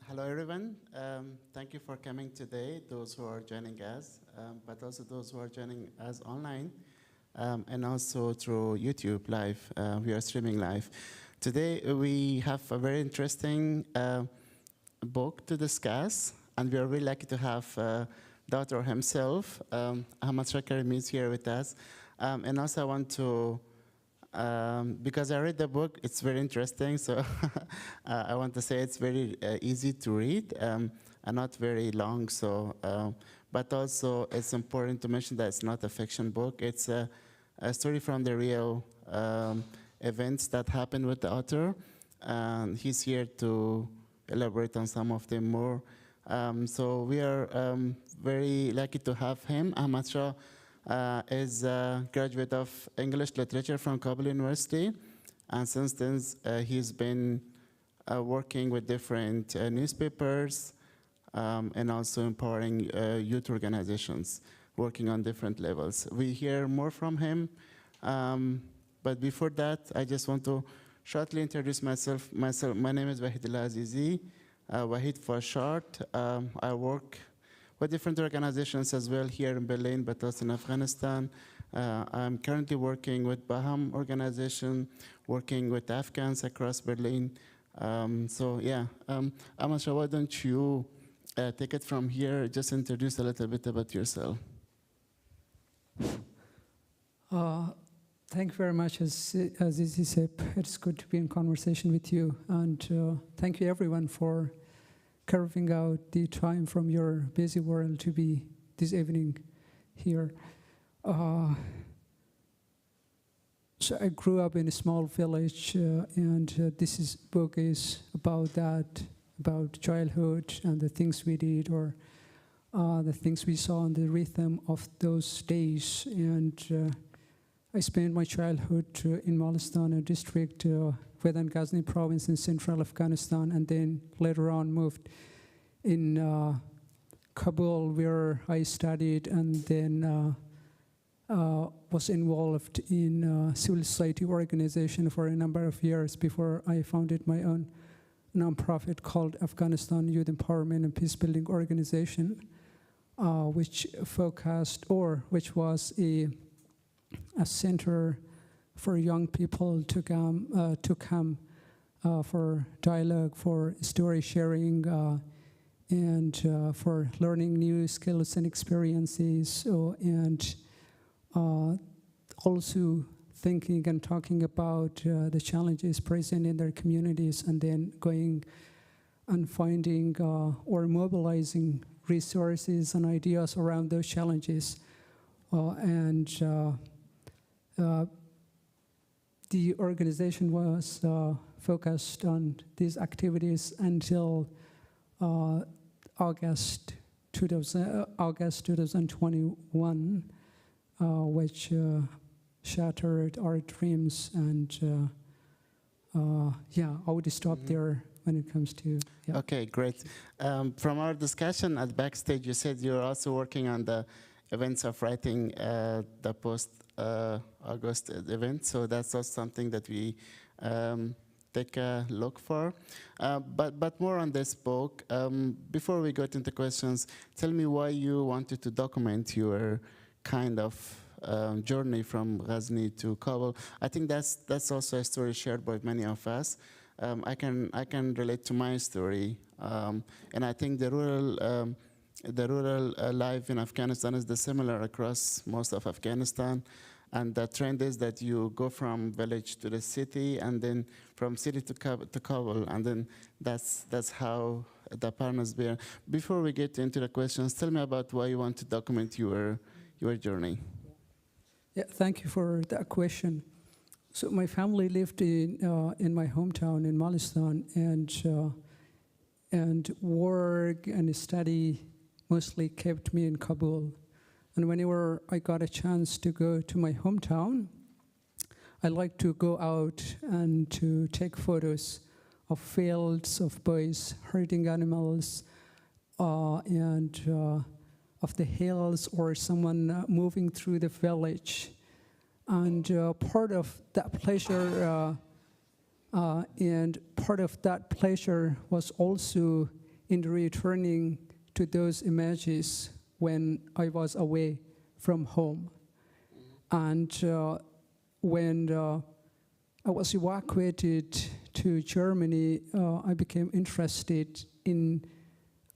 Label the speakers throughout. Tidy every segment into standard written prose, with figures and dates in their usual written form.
Speaker 1: Hello, everyone. Thank you for coming today, those who are joining us, but also those who are joining us online, and also through YouTube Live. We are streaming live. Today, we have a very interesting book to discuss, and we are really lucky to have the author himself, Ahmad Shah Karimi, is here with us. And also, I want to because I read the book, it's very interesting, so I want to say it's very easy to read and not very long. So, but also it's important to mention that it's not a fiction book. It's a story from the real events that happened with the author, and he's here to elaborate on some of them more. So we are very lucky to have him. Ahmad Shah is a graduate of English literature from Kabul University, and since then he's been working with different newspapers and also empowering youth organizations, working on different levels. We hear more from him, but before that, I just want to shortly introduce myself. My name is Wahid Al-Azizi, Wahid for short. I work with different organizations as well here in Berlin, but also in Afghanistan. I'm currently working with Baham organization, working with Afghans across Berlin. So yeah, Ahmad Shah, why don't you take it from here, just introduce a little bit about yourself.
Speaker 2: Thank you very much, Azizi said. It's good to be in conversation with you, and thank you everyone for carving out the time from your busy world to be this evening here. So I grew up in a small village, and this book is about that, about childhood and the things we did, or the things we saw in the rhythm of those days. And I spent my childhood in Malistana district, within Ghazni province in central Afghanistan, and then later on moved in Kabul, where I studied, and then was involved in civil society organization for a number of years before I founded my own nonprofit called Afghanistan Youth Empowerment and Peacebuilding Organization, which was a center for young people to come for dialogue, for story sharing, and for learning new skills and experiences, and also thinking and talking about the challenges present in their communities, and then going and finding or mobilizing resources and ideas around those challenges. The organization was focused on these activities until August 2021, which shattered our dreams. And yeah, I would stop there when it comes to. Yeah.
Speaker 1: Okay, great. From our discussion at backstage, you said you're also working on the events of writing the post-August event, so that's also something that we take a look for. But more on this book. Before we get into questions, tell me why you wanted to document your kind of journey from Ghazni to Kabul. I think that's also a story shared by many of us. I can relate to my story, and I think the rural life in Afghanistan is similar across most of Afghanistan. And the trend is that you go from village to the city, and then from city to Kabul, and then that's how the partners bear. Before we get into the questions, tell me about why you want to document your journey.
Speaker 2: Yeah, thank you for that question. So my family lived in my hometown in Malistan, and work and study mostly kept me in Kabul. And whenever I got a chance to go to my hometown, I like to go out and to take photos of fields, of boys herding animals, and of the hills, or someone moving through the village. And part of that pleasure And part of that pleasure was also in returning to those images when I was away from home. And when I was evacuated to Germany, I became interested in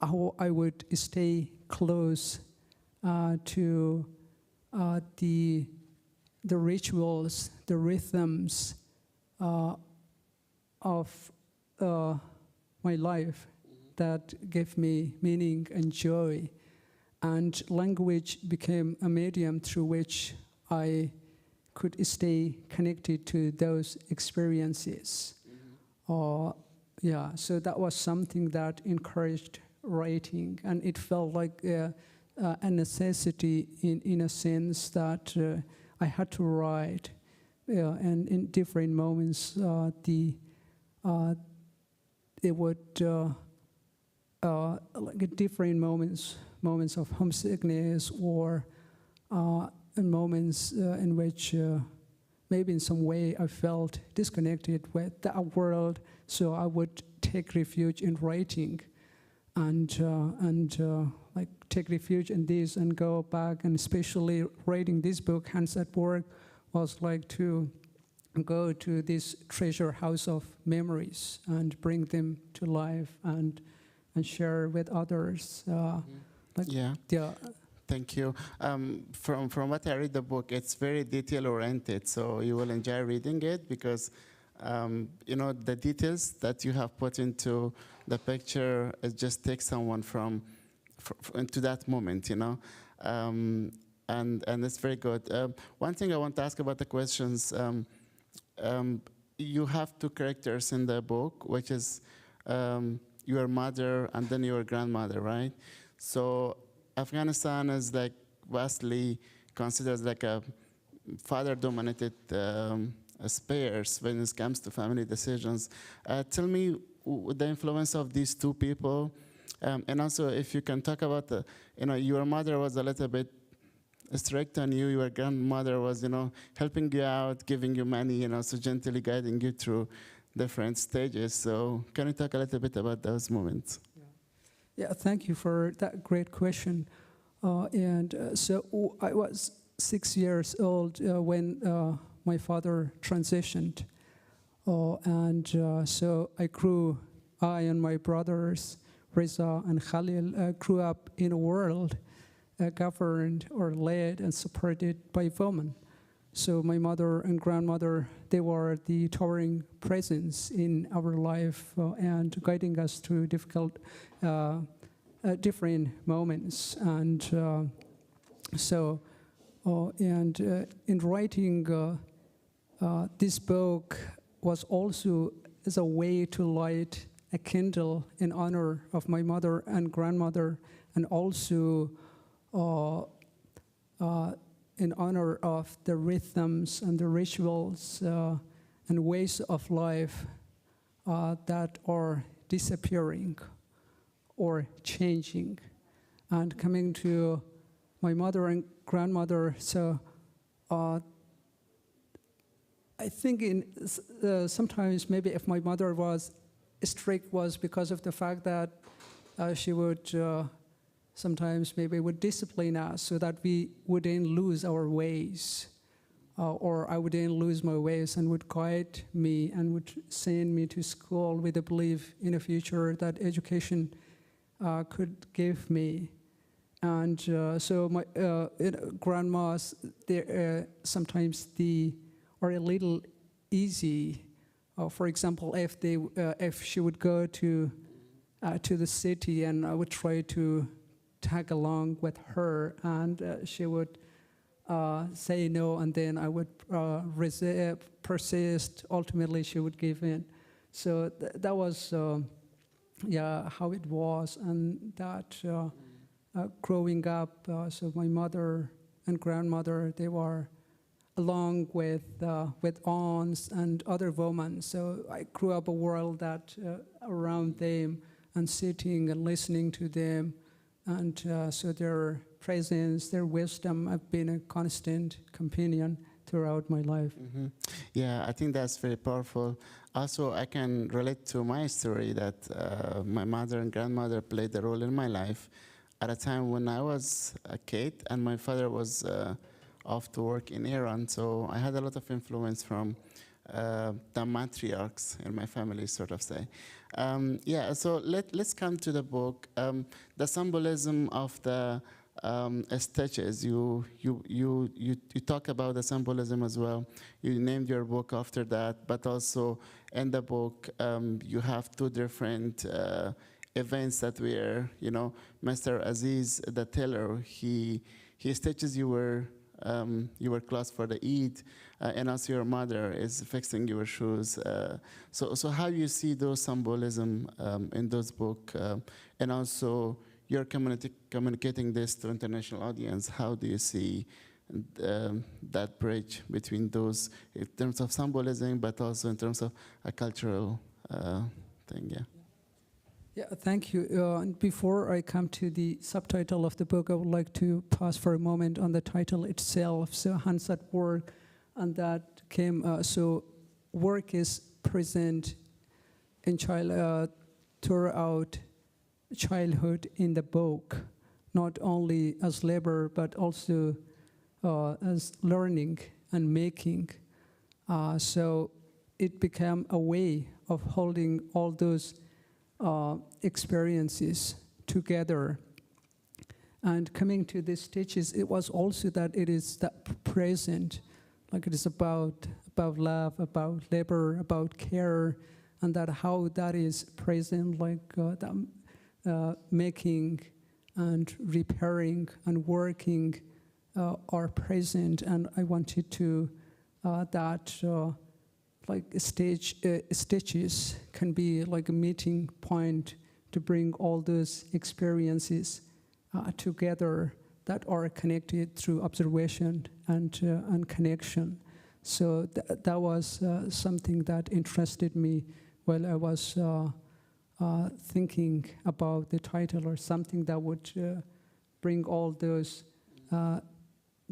Speaker 2: how I would stay close to the rituals, the rhythms of my life that gave me meaning and joy. And language became a medium through which I could stay connected to those experiences. So that was something that encouraged writing, and it felt like a necessity in a sense that I had to write. And in different moments, it would like at different moments of homesickness, or moments in which maybe in some way I felt disconnected with that world. So I would take refuge in writing, and like take refuge in this and go back. And especially writing this book, Hands at Work, was like to go to this treasure house of memories and bring them to life and share with others.
Speaker 1: Thank you. From what I read the book, it's very detail oriented, so you will enjoy reading it because the details that you have put into the picture, it just takes someone into that moment, and it's very good. One thing I want to ask about the questions, you have two characters in the book, which is your mother and then your grandmother, right? So Afghanistan is like vastly considered like a father-dominated space when it comes to family decisions. Tell me the influence of these two people, and also if you can talk about your mother was a little bit strict on you, your grandmother was helping you out, giving you money, so gently guiding you through different stages. So can you talk a little bit about those moments?
Speaker 2: Yeah, thank you for that great question. So I was 6 years old when my father transitioned. So I and my brothers, Reza and Khalil, grew up in a world governed or led and supported by women. So my mother and grandmother, they were the towering presence in our life and guiding us through difficult, different moments. And in writing this book was also as a way to light a candle in honor of my mother and grandmother, and also in honor of the rhythms and the rituals and ways of life that are disappearing or changing. And coming to my mother and grandmother, so I think sometimes maybe if my mother was strict was because of the fact that she would sometimes maybe would discipline us so that we wouldn't lose our ways, or I wouldn't lose my ways, and would guide me and would send me to school with a belief in a future that education could give me. And so my grandmas, sometimes are a little easy. For example, if she would go to the city, and I would try to tag along with her, and she would say no, and then I would persist. Ultimately, she would give in. So that was how it was, and that growing up. So my mother and grandmother, they were along with aunts and other women. So I grew up a world that around them, and sitting and listening to them. And so their presence, their wisdom have been a constant companion throughout my life.
Speaker 1: Mm-hmm. Yeah, I think that's very powerful. Also, I can relate to my story that my mother and grandmother played a role in my life at a time when I was a kid and my father was off to work in Iran. So I had a lot of influence from the matriarchs in my family, sort of say. Yeah, so let's come to the book. The symbolism of the stitches. You talk about the symbolism as well. You named your book after that, but also in the book you have two different events that were, Mr. Aziz, the tailor, he stitches your clothes for the Eid, and also your mother is fixing your shoes. So how do you see those symbolism in those book, and also you're communicating this to international audience? How do you see that bridge between those in terms of symbolism, but also in terms of a cultural thing? Yeah.
Speaker 2: Yeah, thank you. And before I come to the subtitle of the book, I would like to pause for a moment on the title itself. So hands at work, and that came. So work is present in throughout childhood in the book, not only as labor but also as learning and making. So it became a way of holding all those experiences together. And coming to these stitches, it was also that it is that present, like it is about love, about labor, about care, and that how that is present, like making and repairing and working are present. And I wanted to like stitches can be like a meeting point to bring all those experiences together that are connected through observation and connection. So that was something that interested me while I was thinking about the title, or something that would bring all those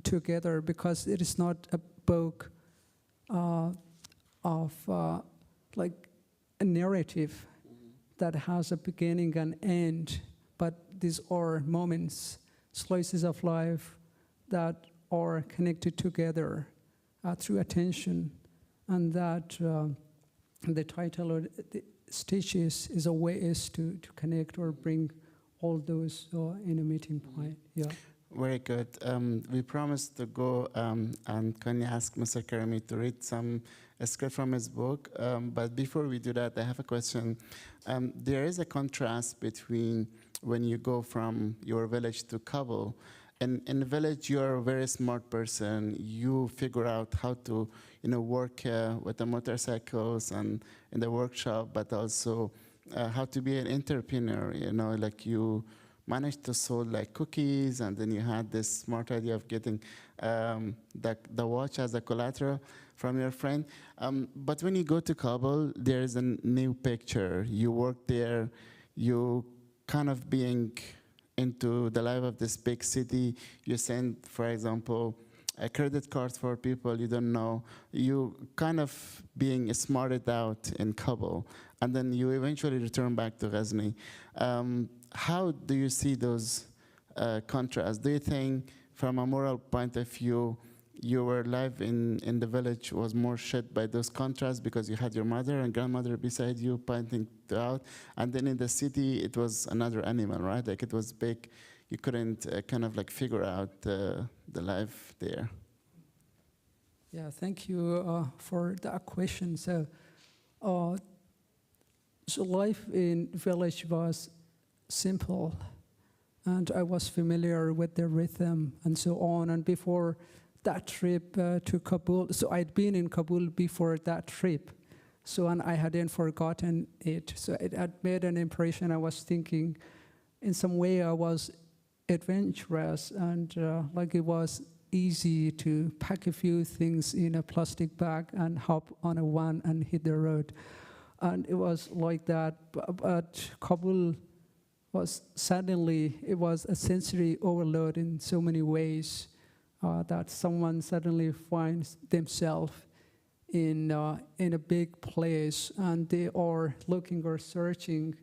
Speaker 2: together, because it is not a book of like a narrative that has a beginning and end, but these are moments, slices of life that are connected together through attention, and that the title or the stitches is a way to connect or bring all those in a meeting point. Yeah.
Speaker 1: Very good. We promised to go and can you ask Mr. Karimi to read a script from his book. But before we do that, I have a question. There is a contrast between when you go from your village to Kabul. In the village, you're a very smart person. You figure out how to, work with the motorcycles and in the workshop, but also how to be an entrepreneur. Like you managed to sell like cookies, and then you had this smart idea of getting the watch as a collateral from your friend. But when you go to Kabul, there is a new picture. You work there, you kind of being into the life of this big city. You send, for example, a credit card for people you don't know. You kind of being smarted out in Kabul, and then you eventually return back to Ghazni. How do you see those contrasts? Do you think, from a moral point of view, your life in the village was more shaped by those contrasts because you had your mother and grandmother beside you pointing out, and then in the city it was another animal, right? Like it was big, you couldn't kind of like figure out the life there.
Speaker 2: Yeah, thank you for that question. So life in village was simple, and I was familiar with the rhythm and so on. And before that trip to Kabul, so I'd been in Kabul before that trip, and I hadn't forgotten it. So it had made an impression. I was thinking, in some way, I was adventurous, and like it was easy to pack a few things in a plastic bag and hop on a van and hit the road. And it was like that, but Kabul was suddenly, it was a sensory overload in so many ways that someone suddenly finds themselves in a big place, and they are looking or searching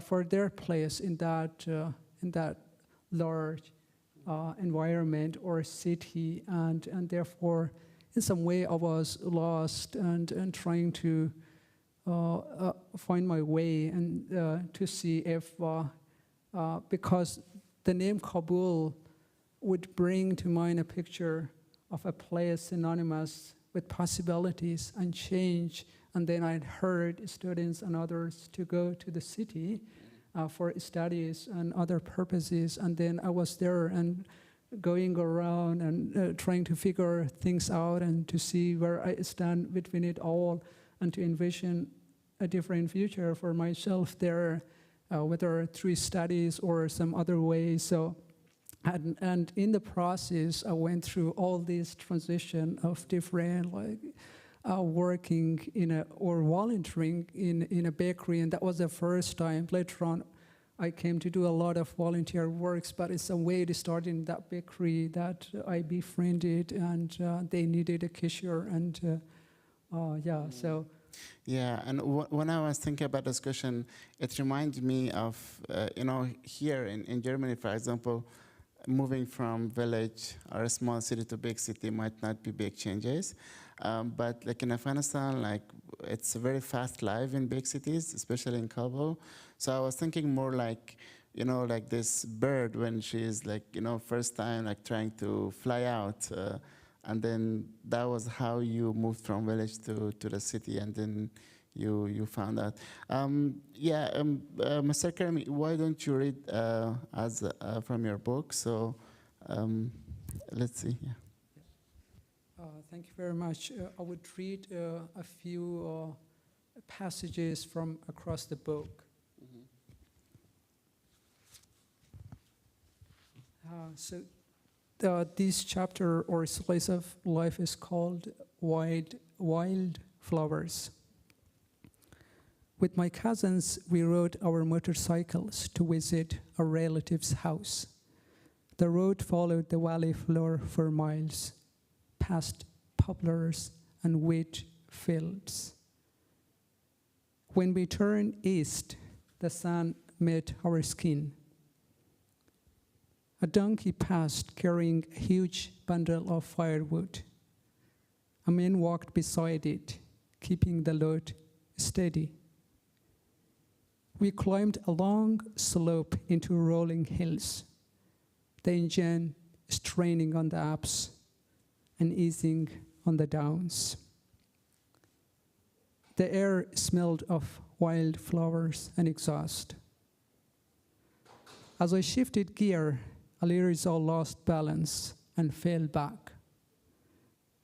Speaker 2: for their place in that large environment or city, and therefore, in some way, I was lost and trying to find my way and to see if because the name Kabul would bring to mind a picture of a place synonymous with possibilities and change. And then I'd heard students and others to go to the city for studies and other purposes. And then I was there and going around and trying to figure things out and to see where I stand between it all and to envision a different future for myself there, whether through studies or some other way. So. And in the process, I went through all this transition of different, working or volunteering in a bakery, and that was the first time. Later on, I came to do a lot of volunteer works, but it's a way to start in that bakery that I befriended, and they needed a cashier, and so.
Speaker 1: Yeah, and when I was thinking about this question, it reminded me of, here in Germany, for example, moving from village or a small city to big city might not be big changes, but like in Afghanistan, like it's a very fast life in big cities, especially in Kabul. So I was thinking more like, like this bird when she's like, first time like trying to fly out, and then that was how you moved from village to the city, and then you found out. Mr. Karimi, why don't you read from your book? So let's see. Yeah.
Speaker 2: Thank you very much. I would read a few passages from across the book. So this chapter or slice of life is called Wild Flowers. With my cousins, we rode our motorcycles to visit a relative's house. The road followed the valley floor for miles, past poplars and wheat fields. When we turned east, the sun met our skin. A donkey passed carrying a huge bundle of firewood. A man walked beside it, keeping the load steady. We climbed a long slope into rolling hills, the engine straining on the ups and easing on the downs. The air smelled of wild flowers and exhaust. As I shifted gear, Alirizal lost balance and fell back.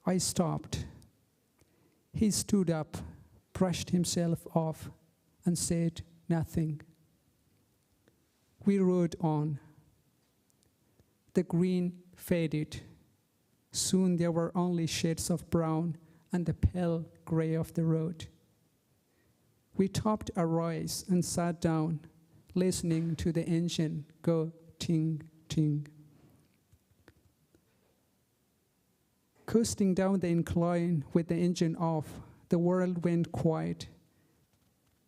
Speaker 2: I stopped. He stood up, brushed himself off, and said nothing. We rode on. The green faded. Soon there were only shades of brown and the pale gray of the road. We topped a rise and sat down, listening to the engine go ting, ting. Coasting down the incline with the engine off, the world went quiet,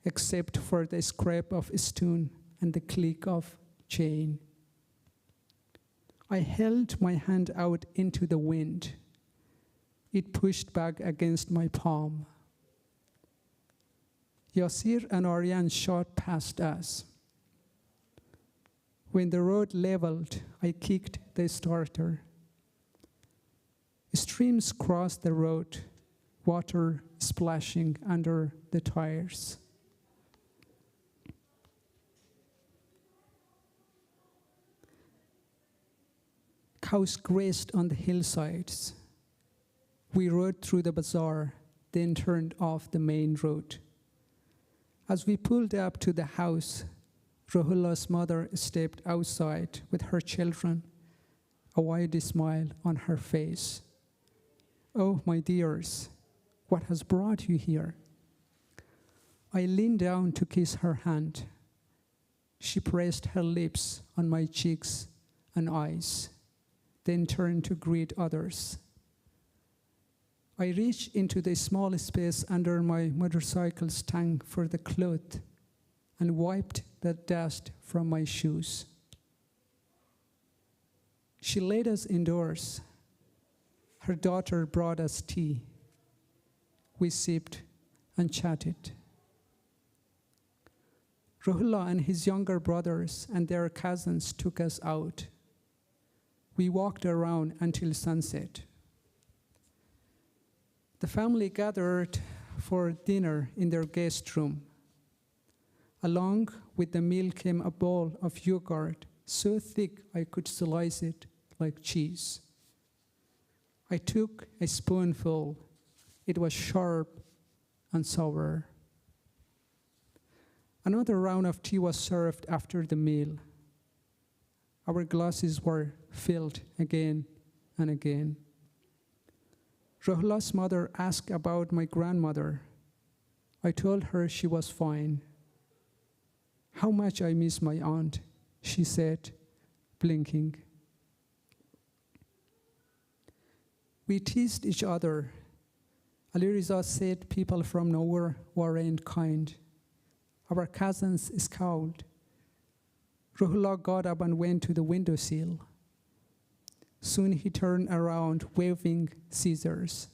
Speaker 2: except for the scrape of stone and the click of chain. I held my hand out into the wind. It pushed back against my palm. Yasir and Aryan shot past us. When the road leveled, I kicked the starter. Streams crossed the road, water splashing under the tires. Cows grazed on the hillsides. We rode through the bazaar, then turned off the main road. As we pulled up to the house, Rohullah's mother stepped outside with her children, a wide smile on her face. "Oh, my dears, what has brought you here?" I leaned down to kiss her hand. She pressed her lips on my cheeks and eyes, then turned to greet others. I reached into the small space under my motorcycle's tank for the cloth and wiped the dust from my shoes. She led us indoors. Her daughter brought us tea. We sipped and chatted. Ruhullah and his younger brothers and their cousins took us out. We walked around until sunset. The family gathered for dinner in their guest room. Along with the meal came a bowl of yogurt, so thick I could slice it like cheese. I took a spoonful. It was sharp and sour. Another round of tea was served after the meal. Our glasses were filled again and again. Ruhullah's mother asked about my grandmother. I told her she was fine. How much I miss my aunt, she said, blinking. We teased each other. Ali Riza said people from nowhere weren't kind. Our cousins scowled. Ruhullah got up and went to the windowsill. Soon he turned around, waving scissors.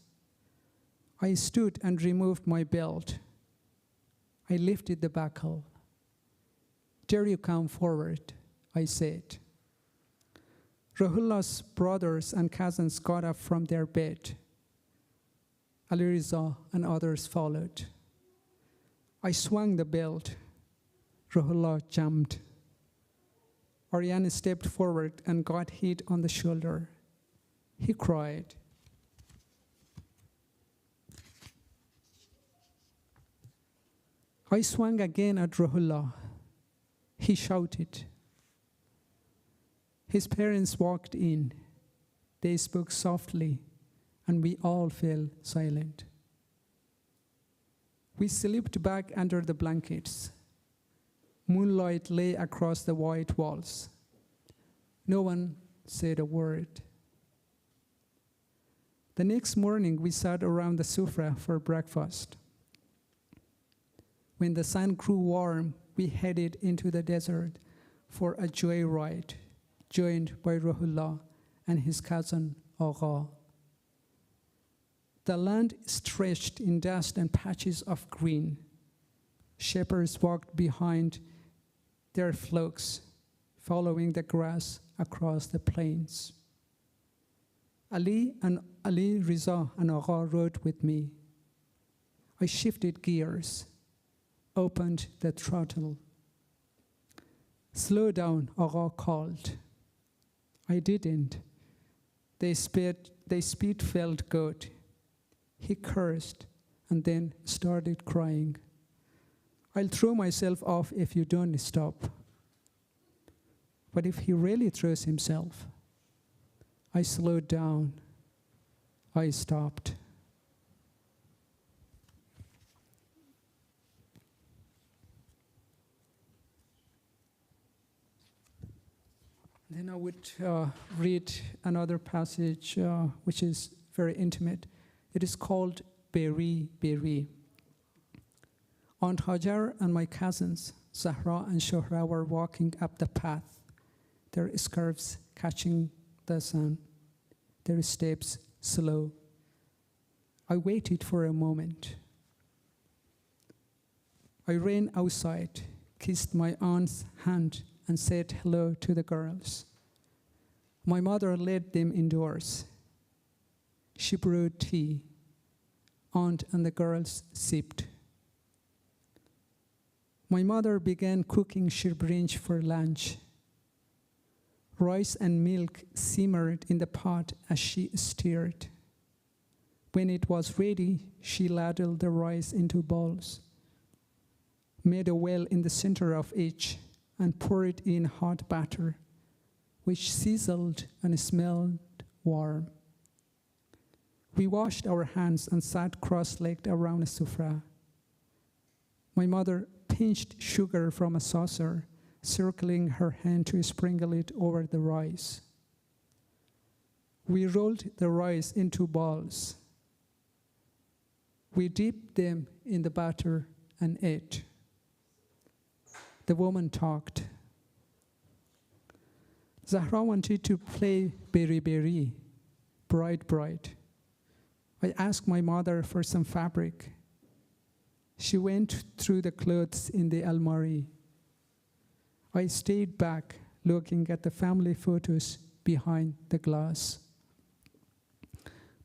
Speaker 2: I stood and removed my belt. I lifted the buckle. Dare you come forward, I said. Ruhullah's brothers and cousins got up from their bed. Ali Riza and others followed. I swung the belt. Ruhullah jumped. Ariane stepped forward and got hit on the shoulder. He cried. I swung again at Ruhullah. He shouted. His parents walked in. They spoke softly, and we all fell silent. We slipped back under the blankets. Moonlight lay across the white walls. No one said a word. The next morning, we sat around the sofa for breakfast. When the sun grew warm, we headed into the desert for a joyride, joined by Ruhullah and his cousin Agha. The land stretched in dust and patches of green. Shepherds walked behind their flocks, following the grass across the plains. Ali Riza and Agha rode with me. I shifted gears, opened the throttle. Slow down, Agha called. I didn't. The speed felt good. He cursed and then started crying. I'll throw myself off if you don't stop. But if he really throws himself, I slowed down. I stopped. Then I would read another passage which is very intimate. It is called Beri Beri. Aunt Hajar and my cousins, Zahra and Shohra, were walking up the path, their scarves catching the sun, their steps slow. I waited for a moment. I ran outside, kissed my aunt's hand, and said hello to the girls. My mother led them indoors. She brewed tea. Aunt and the girls sipped. My mother began cooking shirbrinch for lunch. Rice and milk simmered in the pot as she stirred. When it was ready, she ladled the rice into bowls, made a well in the center of each, and poured in hot butter, which sizzled and smelled warm. We washed our hands and sat cross-legged around a sofa. My mother pinched sugar from a saucer, circling her hand to sprinkle it over the rice. We rolled the rice into balls. We dipped them in the batter and ate. The woman talked. Zahra wanted to play Beri Beri, bright, bright. I asked my mother for some fabric. She went through the clothes in the almari. I stayed back looking at the family photos behind the glass.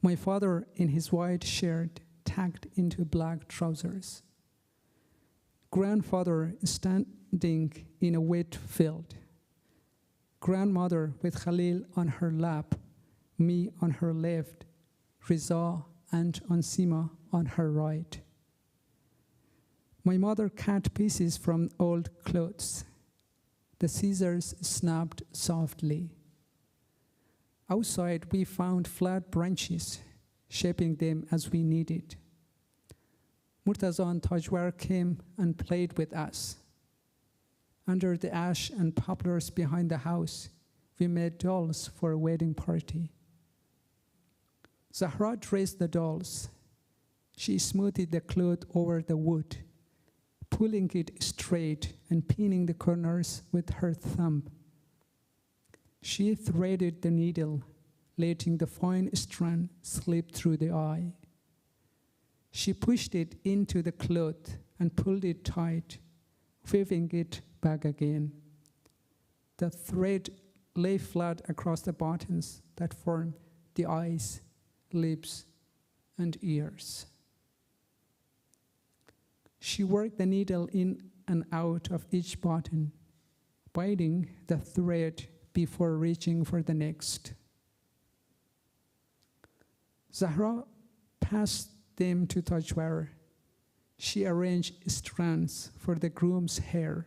Speaker 2: My father in his white shirt tucked into black trousers. Grandfather standing in a wheat field. Grandmother with Khalil on her lap, me on her left, Riza and Ansima on her right. My mother cut pieces from old clothes. The scissors snapped softly. Outside, we found flat branches, shaping them as we needed. Murtaza and Tajwar came and played with us. Under the ash and poplars behind the house, we made dolls for a wedding party. Zahra dressed the dolls. She smoothed the cloth over the wood, pulling it straight and pinning the corners with her thumb. She threaded the needle, letting the fine strand slip through the eye. She pushed it into the cloth and pulled it tight, weaving it back again. The thread lay flat across the buttons that form the eyes, lips, and ears. She worked the needle in and out of each button, biting the thread before reaching for the next. Zahra passed them to Tajwar. She arranged strands for the groom's hair.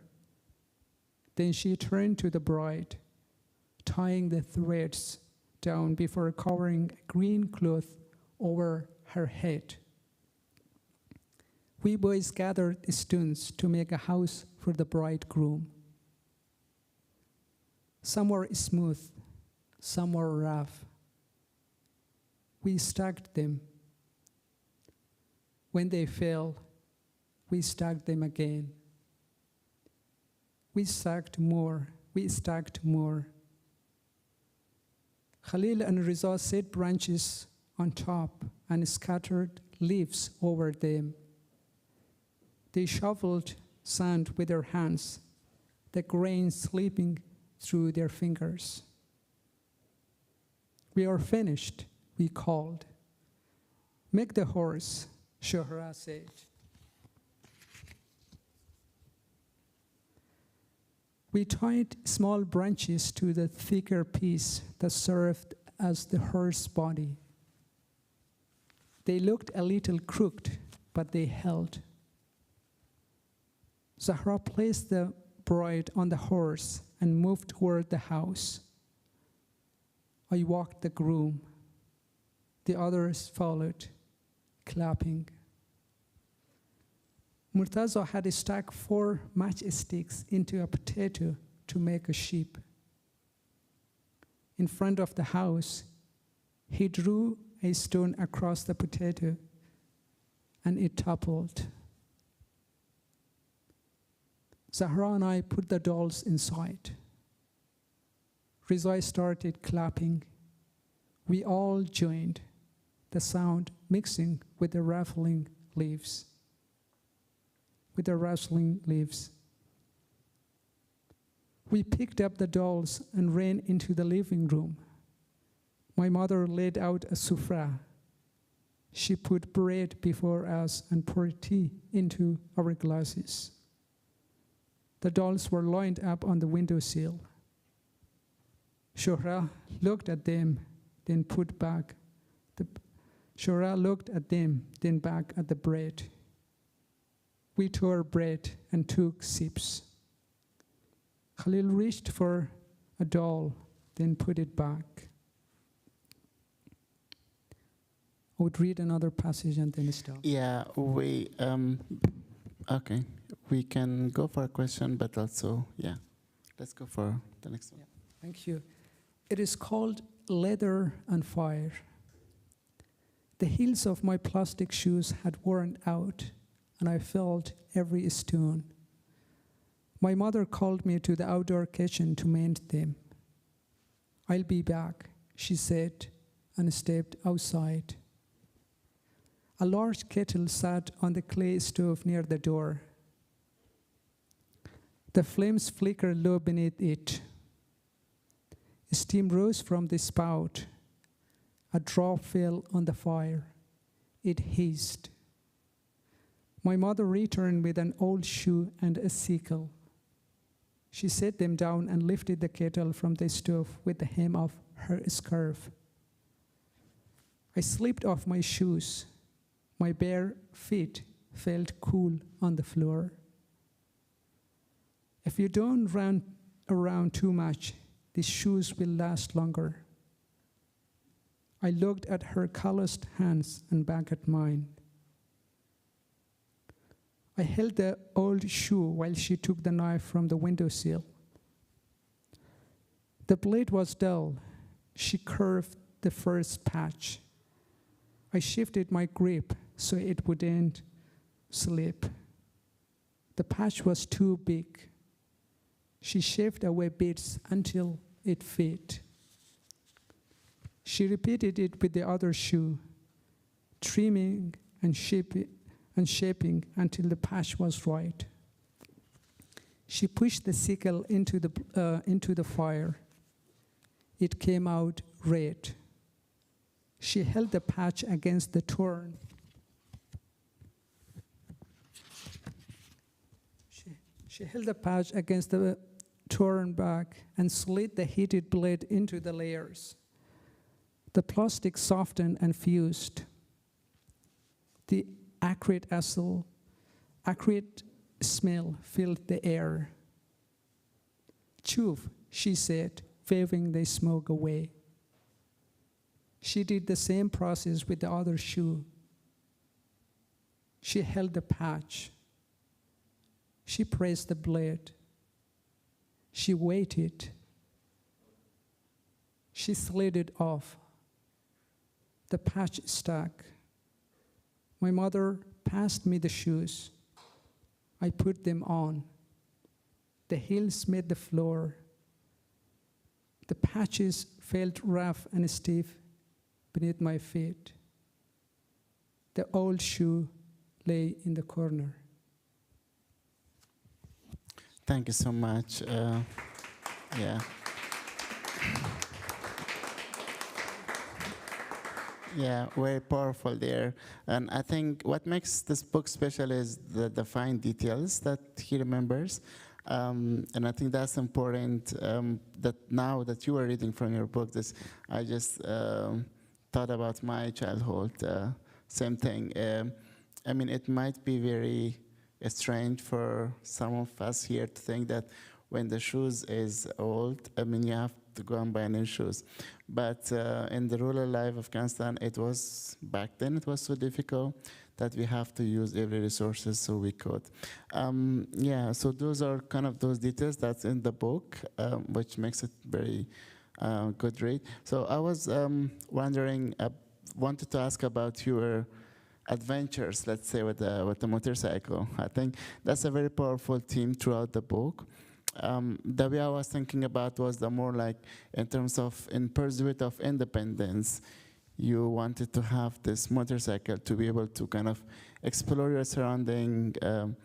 Speaker 2: Then she turned to the bride, tying the threads down before covering a green cloth over her head. We boys gathered stones to make a house for the bridegroom. Some were smooth, some were rough. We stacked them. When they fell, we stacked them again. We stacked more. Khalil and Riza set branches on top and scattered leaves over them. They shoveled sand with their hands, the grain slipping through their fingers. We are finished, we called. Make the horse, Shohra said. We tied small branches to the thicker piece that served as the horse's body. They looked a little crooked, but they held. Zahra placed the bride on the horse and moved toward the house. I walked the groom. The others followed, clapping. Murtaza had stuck 4 matchsticks into a potato to make a sheep. In front of the house, he drew a stone across the potato, and it toppled. Zahra and I put the dolls inside. Riza started clapping. We all joined, the sound mixing with the rustling leaves. We picked up the dolls and ran into the living room. My mother laid out a sufra. She put bread before us and poured tea into our glasses. The dolls were lined up on the windowsill. Shohra looked at them, then back at the bread. We tore bread and took sips. Khalil reached for a doll, then put it back. I would read another passage and then stop.
Speaker 1: Yeah, okay. We can go for a question, but also, let's go for the next one.
Speaker 2: Yeah, thank you. It is called Leather and Fire. The heels of my plastic shoes had worn out, and I felt every stone. My mother called me to the outdoor kitchen to mend them. "I'll be back," she said, and stepped outside. A large kettle sat on the clay stove near the door. The flames flickered low beneath it. Steam rose from the spout. A drop fell on the fire. It hissed. My mother returned with an old shoe and a sickle. She set them down and lifted the kettle from the stove with the hem of her scarf. I slipped off my shoes. My bare feet felt cool on the floor. If you don't run around too much, these shoes will last longer. I looked at her calloused hands and back at mine. I held the old shoe while she took the knife from the windowsill. The blade was dull. She curved the first patch. I shifted my grip so it wouldn't slip. The patch was too big. She shaved away bits until it fit. She repeated it with the other shoe, trimming and shaping until the patch was right. She pushed the sickle into the fire. It came out red. She held the patch against the torn. She held the patch against the torn back and slid the heated blade into the layers. The plastic softened and fused. The acrid smell filled the air. "Choof," she said, waving the smoke away. She did the same process with the other shoe. She held the patch. She pressed the blade. She waited. She slid it off. The patch stuck. My mother passed me the shoes. I put them on. The heels met the floor. The patches felt rough and stiff beneath my feet. The old shoe lay in the corner.
Speaker 1: Thank you so much. Yeah. Yeah, very powerful there. And I think what makes this book special is the fine details that he remembers. And I think that's important, that now that you are reading from your book, I just thought about my childhood, same thing. I mean, it might be very strange for some of us here to think that when the shoes is old, I mean, you have to go and buy new shoes. But in the rural life of Afghanistan, back then it was so difficult that we have to use every resources so we could. Yeah, so those are kind of those details that's in the book, which makes it very good read. So I was wondering, wanted to ask about your adventures, let's say, with the motorcycle. I think that's a very powerful theme throughout the book. The way I was thinking about was the more like in terms of in pursuit of independence, you wanted to have this motorcycle to be able to kind of explore your surrounding, and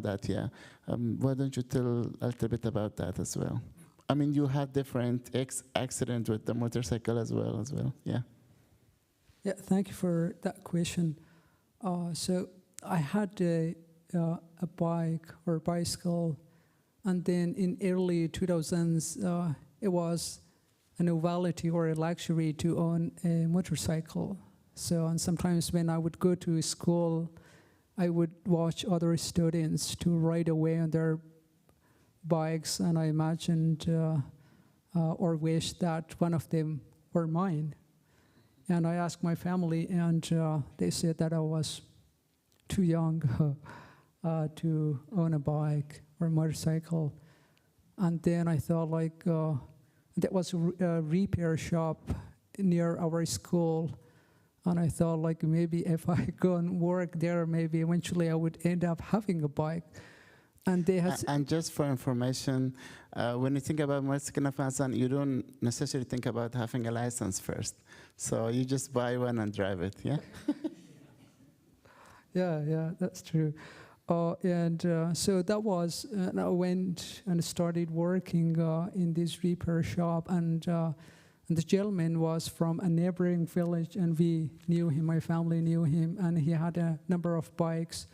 Speaker 1: that, yeah. Why don't you tell a little bit about that as well? I mean, you had different accidents with the motorcycle as well, yeah.
Speaker 2: Yeah, thank you for that question. So I had a bike or bicycle, and then in early 2000s, it was a novelty or a luxury to own a motorcycle. So, and sometimes when I would go to school, I would watch other students to ride away on their bikes, and I imagined or wished that one of them were mine. And I asked my family, and they said that I was too young to own a bike or a motorcycle. And then I thought, there was a repair shop near our school, And I thought, like, maybe if I go and work there, maybe eventually I would end up having a bike. And they had...
Speaker 1: And just for information, when you think about motorcycle in Afghanistan, you don't necessarily think about having a license first. So you just buy one and drive it, yeah?
Speaker 2: Yeah, that's true. So that was, and I went and started working in this repair shop, and the gentleman was from a neighboring village, and we knew him, my family knew him, and he had a number of bikes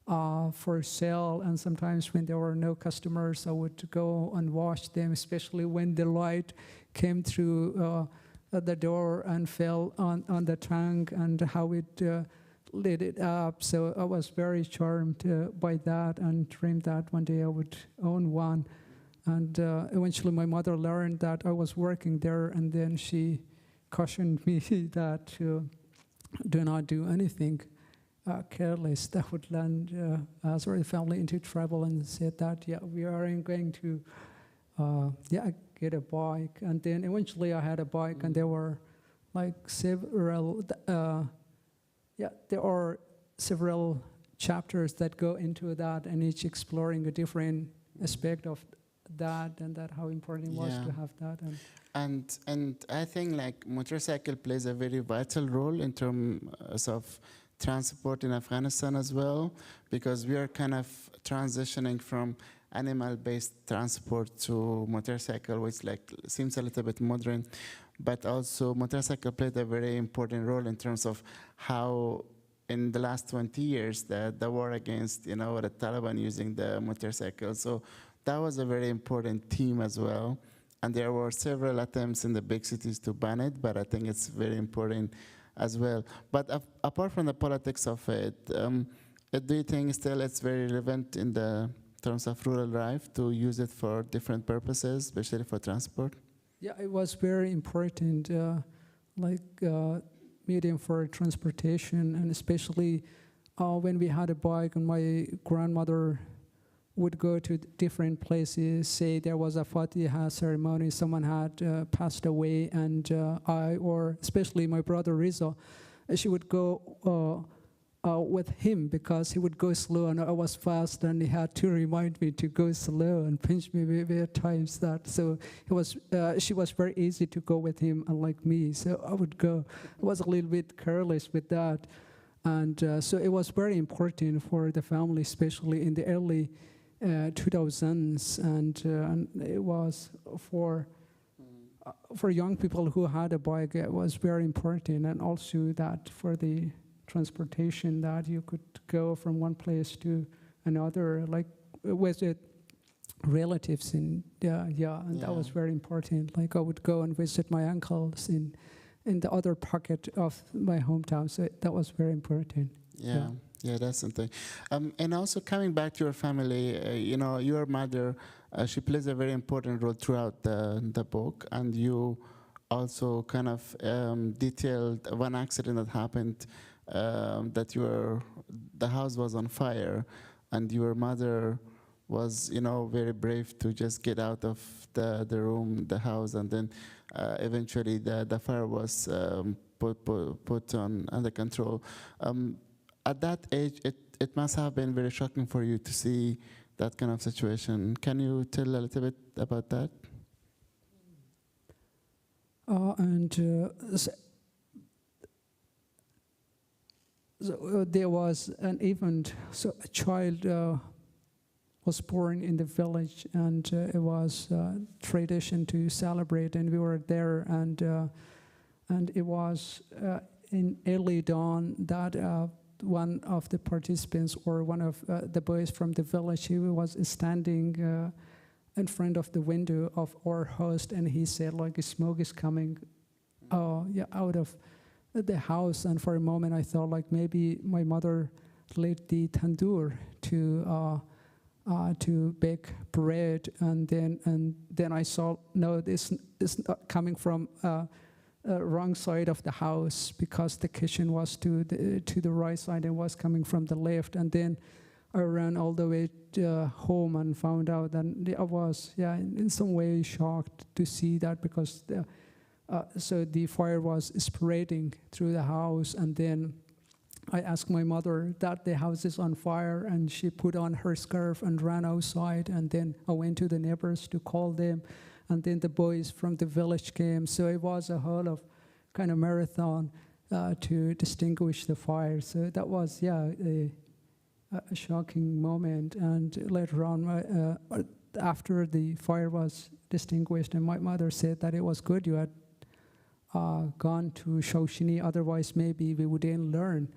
Speaker 2: for sale, and sometimes when there were no customers, I would go and wash them, especially when the light came through the door and fell on the tank, and how it lit it up. So I was very charmed by that, and dreamed that one day I would own one. And eventually my mother learned that I was working there, and then she cautioned me that do not do anything careless that would land us or the family into trouble, and said that, we aren't going to get a bike. And then eventually I had a bike, and there were like several, there are several chapters that go into that, and each exploring a different aspect of that, and that how important it was to have that.
Speaker 1: And I think like motorcycle plays a very vital role in terms of transport in Afghanistan as well, because we are kind of transitioning from animal-based transport to motorcycle, which like seems a little bit modern, but also motorcycle played a very important role in terms of how in the last 20 years the war against the Taliban using the motorcycle. So that was a very important theme as well. And there were several attempts in the big cities to ban it, but I think it's very important as well. But apart from the politics of it, do you think still it's very relevant in the terms of rural life to use it for different purposes, especially for transport?
Speaker 2: Yeah, it was very important, medium for transportation, and especially when we had a bike, and my grandmother would go to different places. Say there was a Fatiha ceremony, someone had passed away, and or especially my brother Riza, she would go with him because he would go slow and I was fast, and he had to remind me to go slow and pinch me many times. That so it was she was very easy to go with him, unlike me. So I would go. I was a little bit careless with that, and so it was very important for the family, especially in the early 2000s, and it was for young people who had a bike. It was very important, and also that for the transportation, that you could go from one place to another, like visit relatives and that was very important. Like I would go and visit my uncles in the other pocket of my hometown, so that was very important.
Speaker 1: Yeah, that's something. And also coming back to your family, your mother, she plays a very important role throughout the book, and you also kind of detailed one accident that happened, that the house was on fire, and your mother was, very brave to just get out of the room, the house, and then eventually the fire was put under control. At that age, it must have been very shocking for you to see that kind of situation. Can you tell a little bit about that?
Speaker 2: So there was an event. So a child was born in the village, and it was tradition to celebrate, and we were there, and it was in early dawn that one of the participants, or one of the boys from the village, he was standing in front of the window of our host, and he said, like, smoke is coming out of the house. And for a moment I thought, like, maybe my mother lit the tandoor to bake bread, and then I saw, no, this is not coming from wrong side of the house, because the kitchen was to the right side and was coming from the left. And then I ran all the way home and found out that I was in some way shocked to see that, because So the fire was spreading through the house, and then I asked my mother that the house is on fire, and she put on her scarf and ran outside, and then I went to the neighbors to call them, and then the boys from the village came. So it was a whole of kind of marathon to distinguish the fire. So that was, a shocking moment. And later on, after the fire was distinguished, and my mother said that it was good you had gone to Shoshini, otherwise maybe we wouldn't learn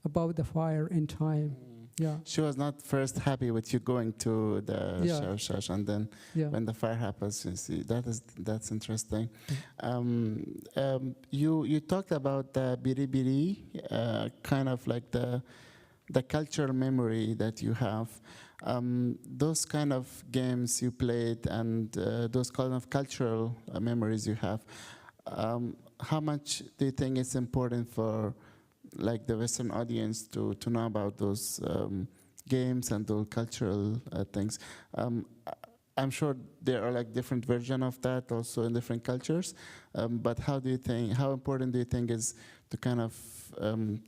Speaker 2: about the fire in time. Yeah.
Speaker 1: She was not first happy with you going to the Shosh, and then when the fire happens, you see that's interesting. You talked about the biri, kind of like the cultural memory that you have. Those kind of games you played, and those kind of cultural memories you have. How much do you think it's important for like the Western audience to know about those games and those cultural things? I'm sure there are like different versions of that also in different cultures, but how important do you think is to kind of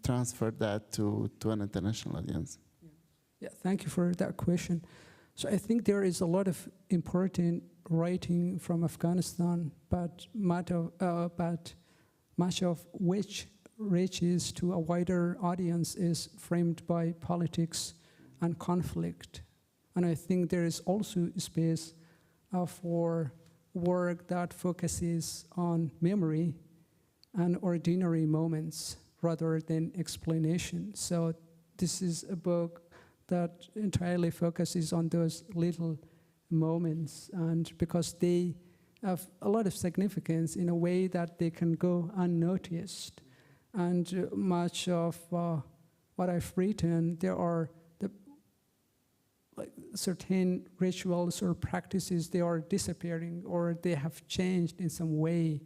Speaker 1: transfer that to an international audience?
Speaker 2: Yeah, thank you for that question. So I think there is a lot of important writing from Afghanistan, but much of which reaches to a wider audience is framed by politics and conflict. And I think there is also space for work that focuses on memory and ordinary moments rather than explanation. So this is a book that entirely focuses on those little moments, and because they have a lot of significance in a way that they can go unnoticed. And much of what I've written, there are certain rituals or practices, they are disappearing or they have changed in some way.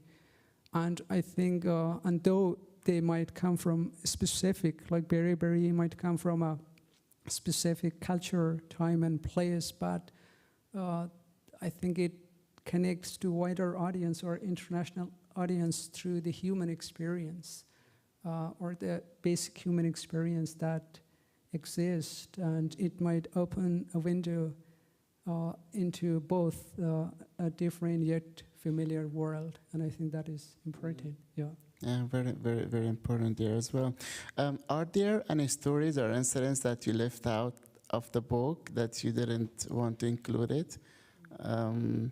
Speaker 2: And I think, and though they might come from specific, like beri might come from a specific culture, time and place, but I think it connects to wider audience or international audience through the human experience or the basic human experience that exists, and it might open a window into both a different yet familiar world, and I think that is important. Yeah,
Speaker 1: very, very, very important there as well. Are there any stories or incidents that you left out of the book that you didn't want to include it? And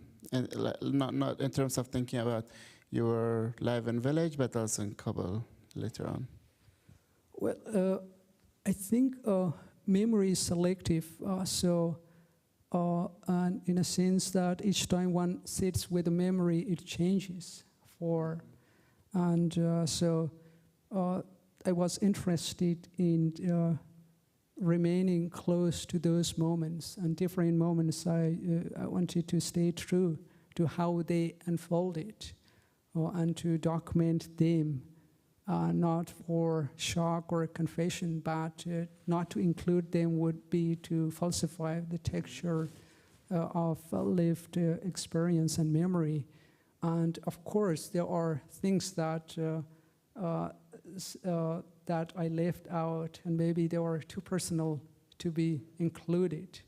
Speaker 1: not in terms of thinking about your life in village, but also in Kabul later on.
Speaker 2: Well, I think memory is selective, and in a sense that each time one sits with a memory, it changes. So I was interested in remaining close to those moments, and different moments I wanted to stay true to how they unfolded, and to document them. Not for shock or confession, but not to include them would be to falsify the texture of lived experience and memory. And of course, there are things that that I left out, and maybe they were too personal to be included.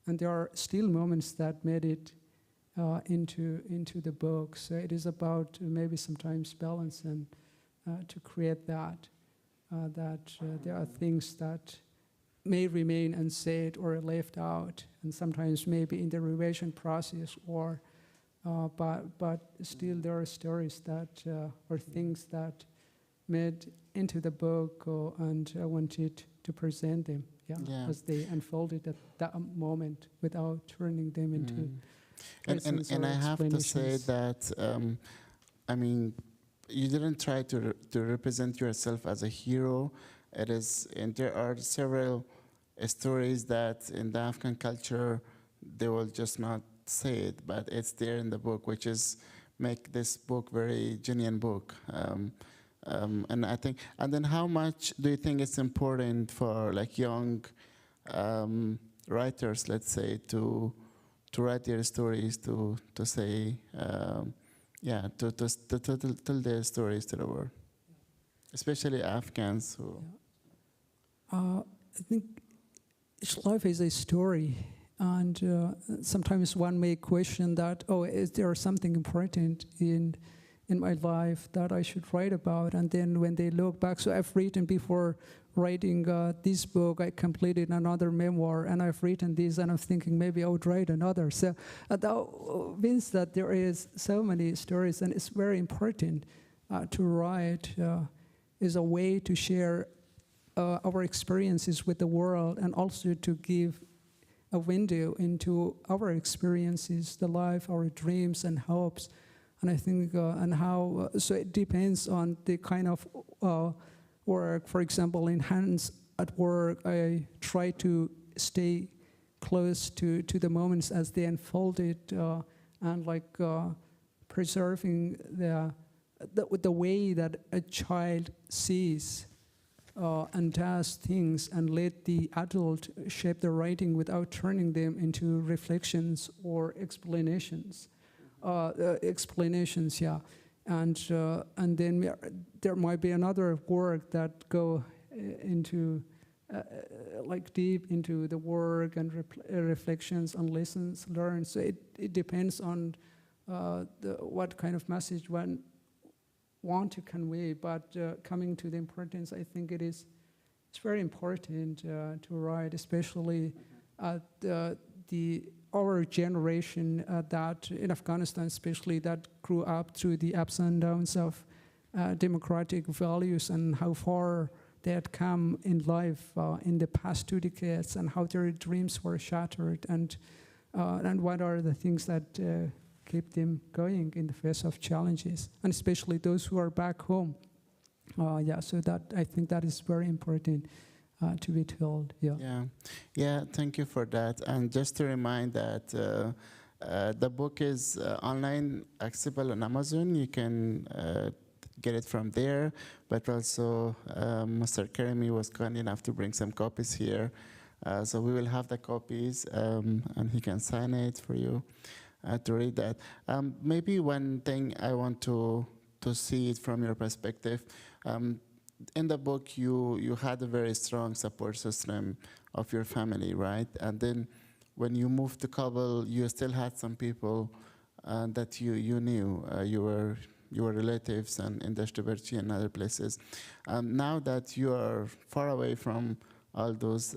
Speaker 2: And there are still moments that made it into the book. So it is about maybe sometimes balance and to create that there are things that may remain unsaid or left out, and sometimes maybe in the revision process, or but still there are stories that or things that made into the book, and I wanted to present them as they unfolded at that moment without turning them into
Speaker 1: and I have to say that I mean, you didn't try to represent yourself as a hero. And there are several stories that in the Afghan culture they will just not say it, but it's there in the book, which is make this book very genuine book. And I think, and then how much do you think it's important for like young writers, let's say, to write their stories, to say yeah, to tell their stories to the world, especially Afghans who.
Speaker 2: I think each life is a story, and sometimes one may question that, oh, is there something important in my life that I should write about? And then when they look back, so I've written before writing this book, I completed another memoir, and I've written this, and I'm thinking maybe I would write another. So that means that there is so many stories, and it's very important to write is a way to share our experiences with the world, and also to give a window into our experiences, the life, our dreams and hopes. And I think, and how, so it depends on the kind of work. For example, in hands at work, I try to stay close to the moments as they unfolded, and like preserving the way that a child sees and does things, and let the adult shape the writing without turning them into reflections or explanations. Yeah. And then there might be another work that go into like deep into the work and reflections and lessons learned. So it depends on what kind of message one want to convey, but coming to the importance, I think it's very important to write, especially our generation that in Afghanistan, especially, that grew up through the ups and downs of democratic values, and how far they had come in life in the past 2 decades, and how their dreams were shattered, and what are the things that keep them going in the face of challenges, and especially those who are back home. So that, I think that is very important to be told.
Speaker 1: Yeah, thank you for that. And just to remind that the book is online accessible on Amazon. You can get it from there, but also Mr. Karimi was kind enough to bring some copies here. So we will have the copies, and he can sign it for you to read that. Maybe one thing I want to see it from your perspective. In the book, you had a very strong support system of your family, right? And then when you moved to Kabul, you still had some people that you knew. You were relatives and in Dashtabarchi and other places. Now that you are far away from all those,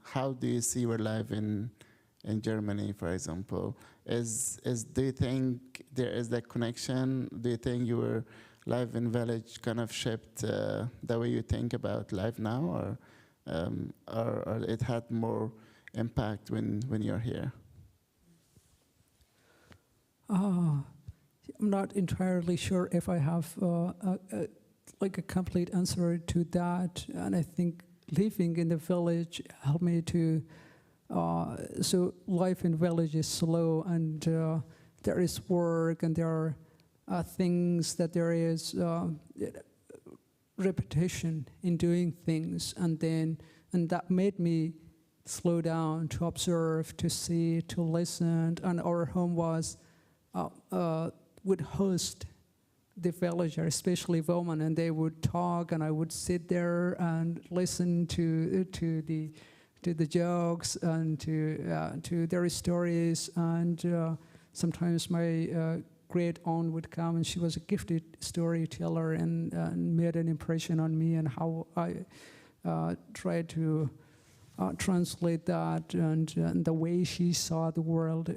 Speaker 1: how do you see your life in Germany, for example? Do you think there is that connection? Do you think your life in village kind of shaped the way you think about life now, or it had more impact when you're here?
Speaker 2: I'm not entirely sure if I have like a complete answer to that, and I think living in the village helped me to. So life in village is slow, and there is work, and there are things that there is repetition in doing things, and that made me slow down to observe, to see, to listen. And our home was would host the villagers, especially women, and they would talk, and I would sit there and listen to the jokes and to their stories. And sometimes my great aunt would come, and she was a gifted storyteller, and made an impression on me, and how I tried to translate that and the way she saw the world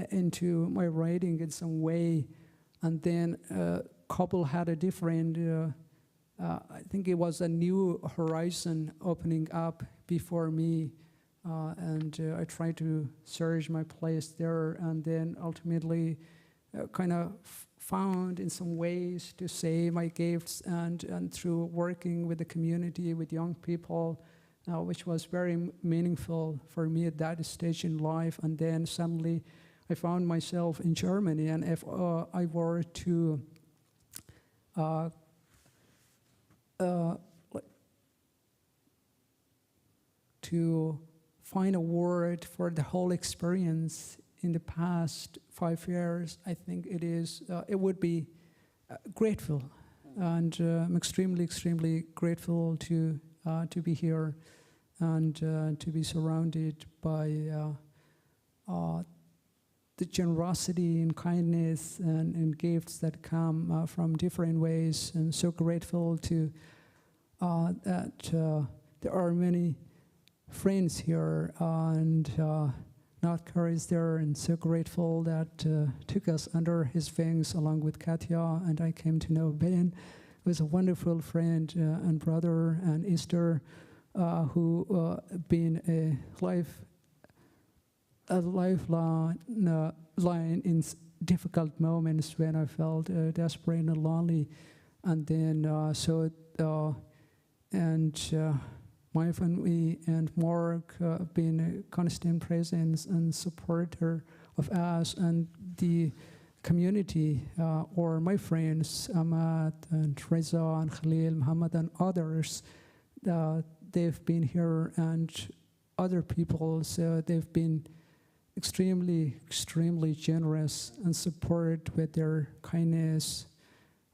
Speaker 2: into my writing in some way. And then Kabul had a different, I think it was a new horizon opening up before me, and I tried to search my place there, and then ultimately kind of found in some ways to say my gifts, and through working with the community, with young people, which was very meaningful for me at that stage in life. And then suddenly I found myself in Germany, and if I were to find a word for the whole experience in the past 5 years, I think it would be grateful, and I'm extremely grateful to be here and to be surrounded by the generosity and kindness and gifts that come from different ways. I'm so grateful to that there are many friends here, and Notker is there, and so grateful that took us under his wings along with Katya, and I came to know Ben, who is a wonderful friend and brother, and Esther, who been a lifeline in difficult moments when I felt desperate and lonely, and then my family and Mark been a constant presence and supporter of us and the community, or my friends Ahmad and Reza and Khalil, Muhammad and others. They've been here, and other people, so they've been extremely generous and support with their kindness,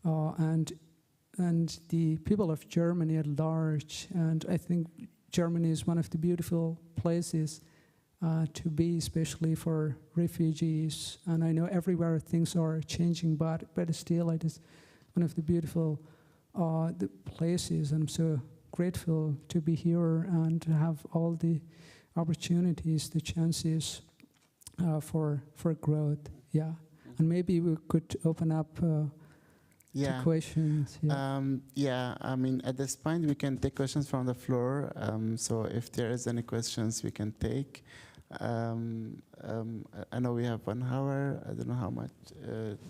Speaker 2: and the people of Germany at large. And I think Germany is one of the beautiful places to be, especially for refugees. And I know everywhere things are changing, but still it is one of the beautiful the places. I'm so grateful to be here and to have all the opportunities, the chances for growth. Yeah, and maybe we could open up to questions.
Speaker 1: Yeah, I mean, at this point we can take questions from the floor. So if there is any questions, we can take. I know we have 1 hour. I don't know how much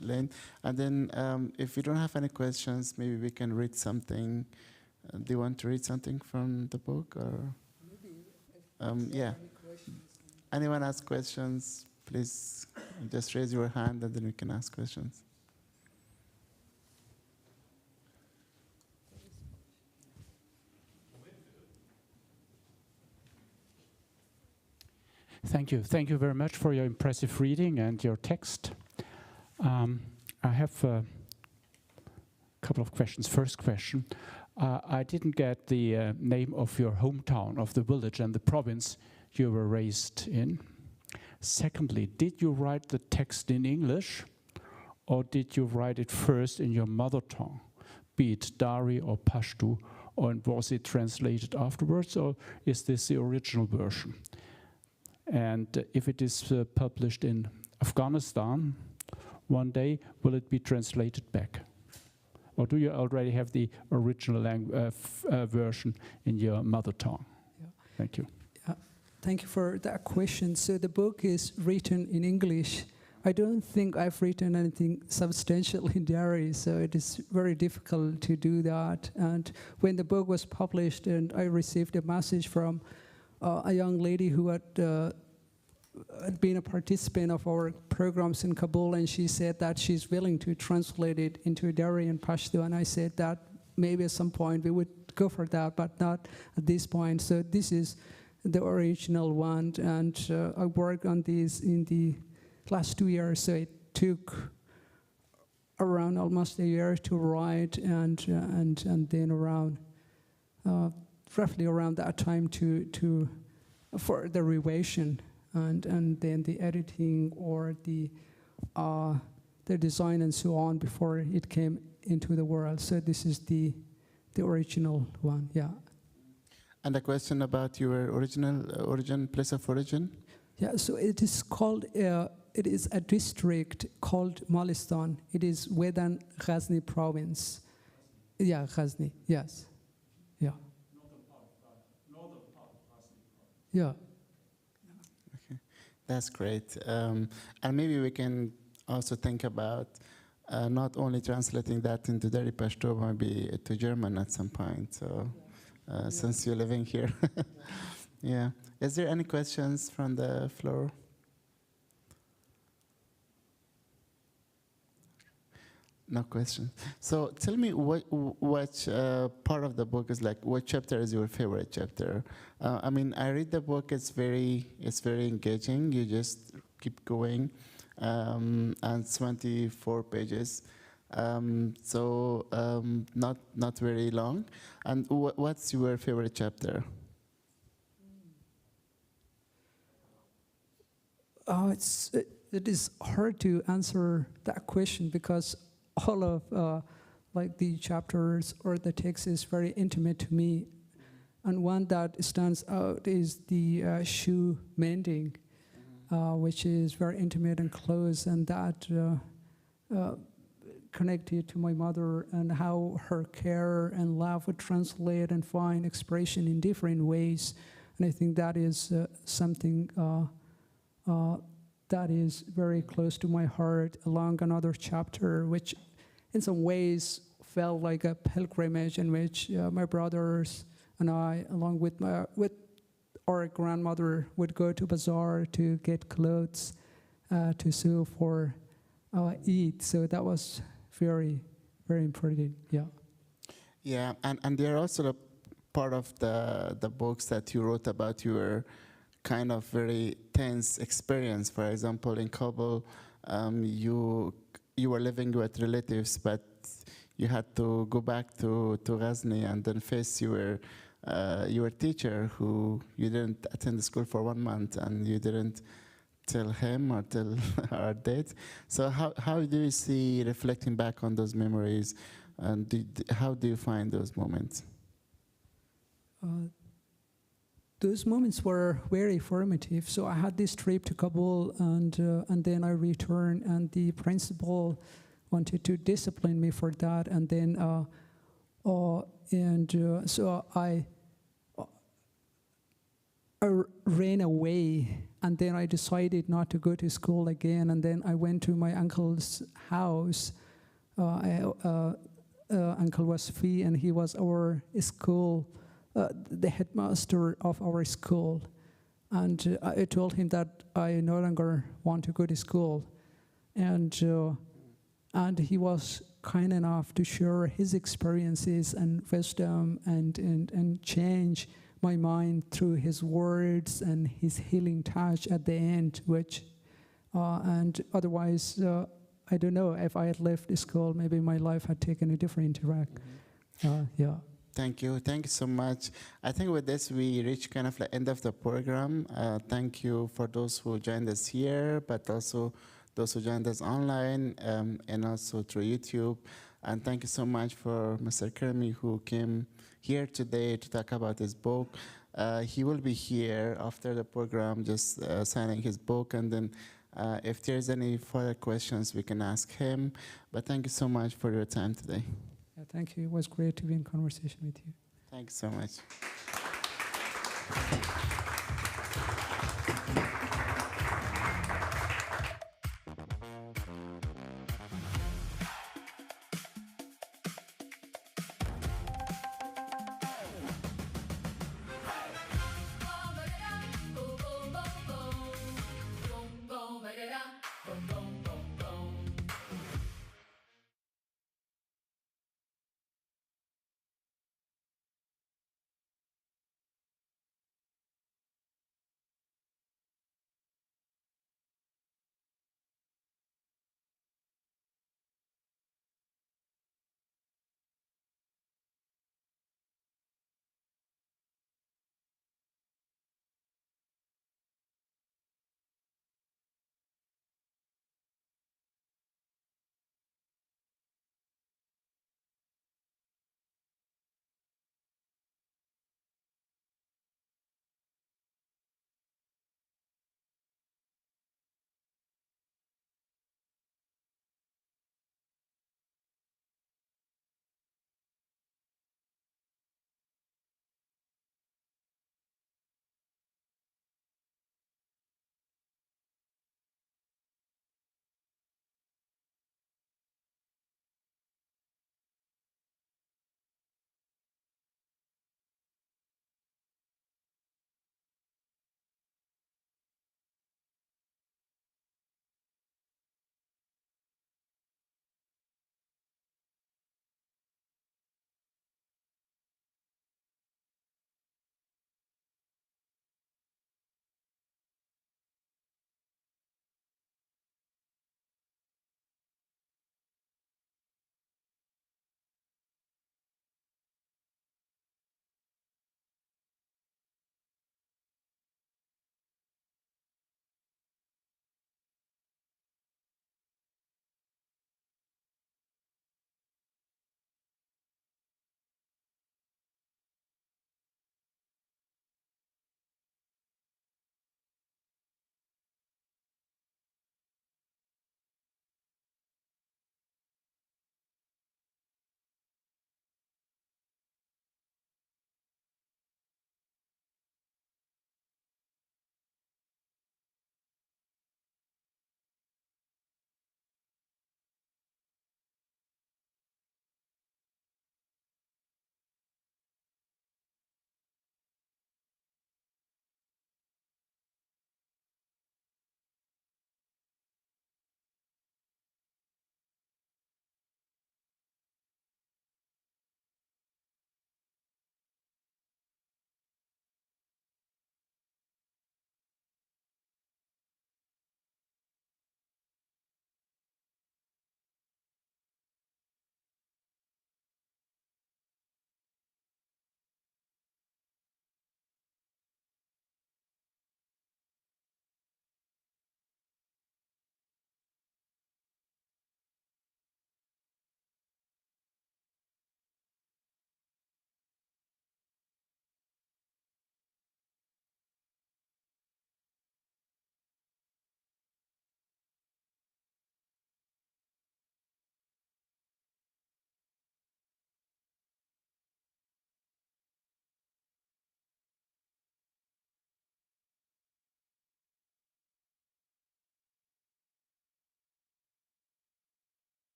Speaker 1: length. And then if you don't have any questions, maybe we can read something. Do you want to read something from the book, or? Yeah. Anyone has questions? Please just raise your hand, and then we can ask questions.
Speaker 3: Thank you. Thank you very much for your impressive reading and your text. I have a couple of questions. First question. I didn't get the name of your hometown, of the village and the province you were raised in. Secondly, did you write the text in English, or did you write it first in your mother tongue, be it Dari or Pashto, or was it translated afterwards, or is this the original version? And if it is published in Afghanistan one day, will it be translated back? Or do you already have the original version in your mother tongue? Yeah. Thank you.
Speaker 2: Thank you for that question. So the book is written in English. I don't think I've written anything substantial in Dari, so it is very difficult to do that. And when the book was published, and I received a message from a young lady who had been a participant of our programs in Kabul, and she said that she's willing to translate it into Dari and Pashto, and I said that maybe at some point we would go for that, but not at this point. So this is the original one, and I worked on this in the last 2 years, so it took around almost a year to write, and then around roughly around that time for the revision, and then the editing or the design and so on before it came into the world. So this is the original one, yeah.
Speaker 1: And a question about your place of origin?
Speaker 2: Yeah, so it is called, it is a district called Malistan. It is within Ghazni province. Yeah, Ghazni, yes. Yeah. Northern part of Ghazni. Yeah.
Speaker 1: Okay, that's great. And maybe we can also think about not only translating that into Dari Pashto, maybe to German at some point. So. Since you're living here. Yeah. Is there any questions from the floor? No questions. So tell me what part of the book is like, what chapter is your favorite chapter? I mean, I read the book, it's very engaging. You just keep going, and 24 pages. Not very long. And what's your favorite chapter?
Speaker 2: It is hard to answer that question because all of like the chapters or the text is very intimate to me. And one that stands out is the shoe mending, which is very intimate and close, and that connected to my mother and how her care and love would translate and find expression in different ways. And I think that is something that is very close to my heart, along another chapter, which in some ways felt like a pilgrimage in which my brothers and I, along with our grandmother, would go to bazaar to get clothes to sew for Eid. So that was very, very important. Yeah.
Speaker 1: Yeah, and they're also the part of the books that you wrote about your kind of very tense experience. For example, in Kabul, you were living with relatives, but you had to go back to Ghazni and then face your teacher, who you didn't attend school for 1 month, and you didn't tell him or tell our date. So how do you see reflecting back on those memories, and how do you find those moments?
Speaker 2: Those moments were very formative. So I had this trip to Kabul, and then I returned, and the principal wanted to discipline me for that, and then so I ran away, and then I decided not to go to school again, and then I went to my uncle's house. Uncle was Fi, and he was our school, the headmaster of our school. And I told him that I no longer want to go to school. And he was kind enough to share his experiences and wisdom and change my mind through his words and his healing touch at the end, which, and otherwise, I don't know, if I had left school, maybe my life had taken a different track. Yeah.
Speaker 1: Thank you so much. I think with this we reach kind of the end of the program. Thank you for those who joined us here, but also those who joined us online, and also through YouTube. And thank you so much for Mr. Karimi, who came here today to talk about his book. He will be here after the program, just signing his book, and then if there's any further questions, we can ask him. But thank you so much for your time today.
Speaker 2: Yeah, thank you. It was great to be in conversation with you.
Speaker 1: Thanks so much.